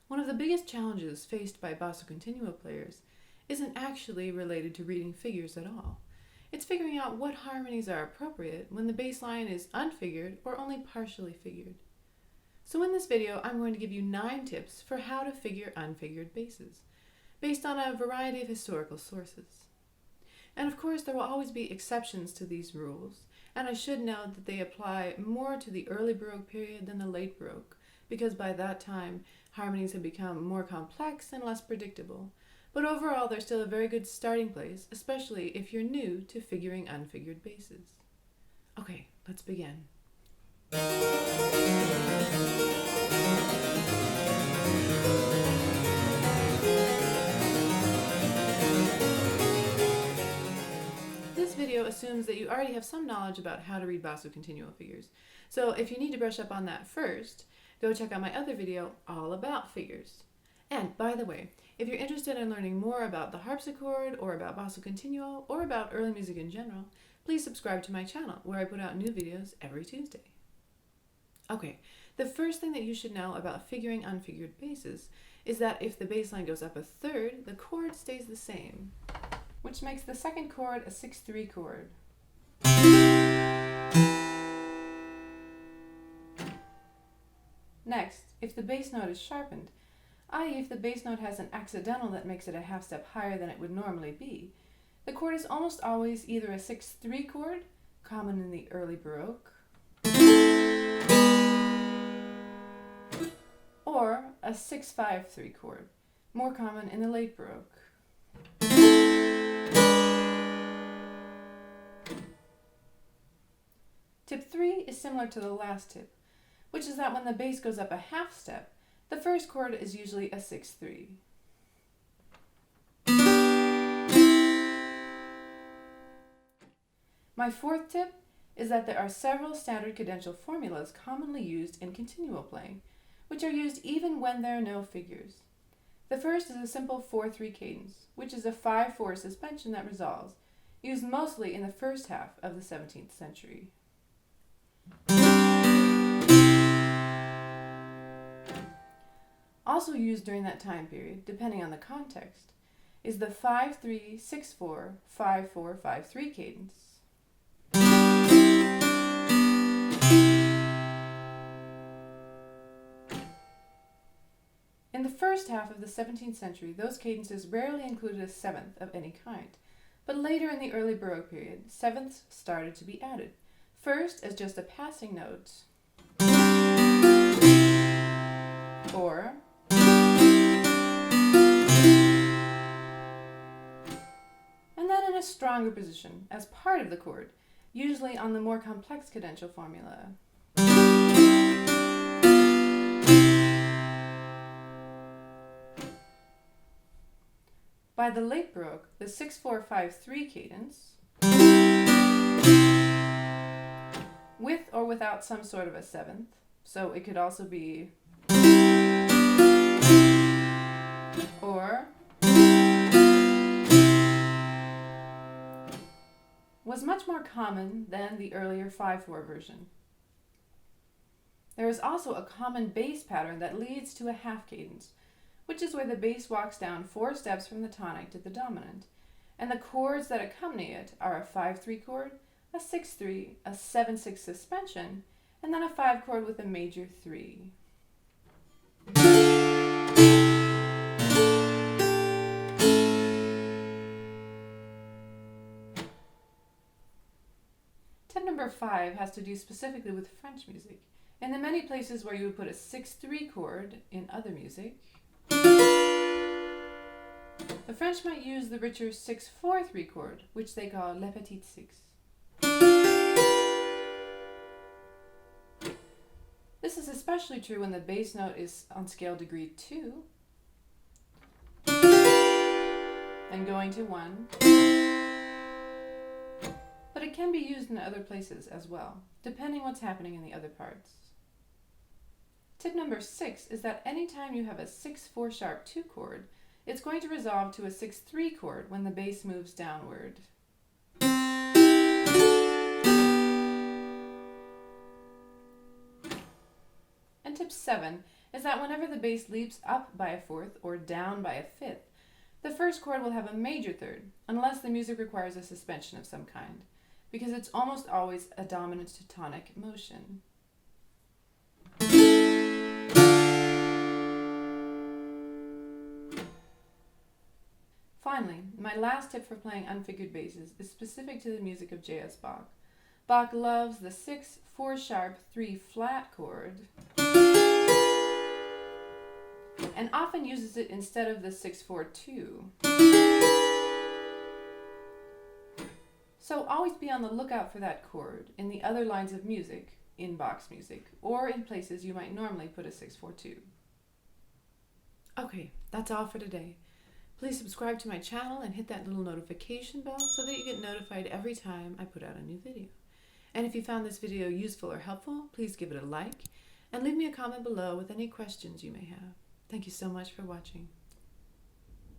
One of the biggest challenges faced by basso continuo players isn't actually related to reading figures at all. It's figuring out what harmonies are appropriate when the bass line is unfigured or only partially figured. So in this video, I'm going to give you 9 tips for how to figure unfigured basses, based on a variety of historical sources. And of course, there will always be exceptions to these rules, and I should note that they apply more to the early Baroque period than the late Baroque, because by that time, harmonies have become more complex and less predictable. But overall, they're still a very good starting place, especially if you're new to figuring unfigured basses. Okay, let's begin. This video assumes that you already have some knowledge about how to read basso continuo figures. So if you need to brush up on that first, go check out my other video all about figures. And by the way, if you're interested in learning more about the harpsichord or about basso continuo or about early music in general, please subscribe to my channel where I put out new videos every Tuesday. Okay, the first thing that you should know about figuring unfigured basses is that if the bass line goes up a third, the chord stays the same, which makes the second chord a 6/3 chord. Next, if the bass note is sharpened, i.e. if the bass note has an accidental that makes it a half step higher than it would normally be, the chord is almost always either a 6/3 chord, common in the early Baroque, or a 6/5/3 chord, more common in the late Baroque. Tip 3 is similar to the last tip, which is that when the bass goes up a half step, the first chord is usually a 6/3. My fourth tip is that there are several standard cadential formulas commonly used in continuo playing, which are used even when there are no figures. The first is a simple 4/3 cadence, which is a 5/4 suspension that resolves, used mostly in the first half of the 17th century. Also used during that time period, depending on the context, is the 5/3-6/4, 5/4, 5/3 cadence. In the first half of the 17th century, those cadences rarely included a seventh of any kind, but later in the early Baroque period, sevenths started to be added, first as just a passing note, or and then in a stronger position as part of the chord, usually on the more complex cadential formula. By the late Baroque, the 6/4, 5/3 cadence, with or without some sort of a seventh, so it could also be or, was much more common than the earlier 5/4 version. There is also a common bass pattern that leads to a half cadence, which is where the bass walks down 4 steps from the tonic to the dominant, and the chords that accompany it are a 5/3 chord, a 6/3, a 7/6 suspension, and then a 5 chord with a major 3. Tip number 5 has to do specifically with French music. In the many places where you would put a 6/3 chord in other music, the French might use the richer 6/4/3 chord, which they call le petit 6. This is especially true when the bass note is on scale degree 2 and going to 1, but it can be used in other places as well, depending what's happening in the other parts. Tip number 6 is that anytime you have a 6/4 sharp 2 chord, it's going to resolve to a 6/3 chord when the bass moves downward. And tip 7 is that whenever the bass leaps up by a fourth or down by a fifth, the first chord will have a major third, unless the music requires a suspension of some kind, because it's almost always a dominant to tonic motion. Finally, my last tip for playing unfigured basses is specific to the music of J.S. Bach. Bach loves the 6/4-sharp 3-flat chord and often uses it instead of the 6/4-2. So always be on the lookout for that chord in the other lines of music in Bach's music, or in places you might normally put a 6/4-2. Okay, that's all for today. Please subscribe to my channel and hit that little notification bell so that you get notified every time I put out a new video. And if you found this video useful or helpful, please give it a like and leave me a comment below with any questions you may have. Thank you so much for watching.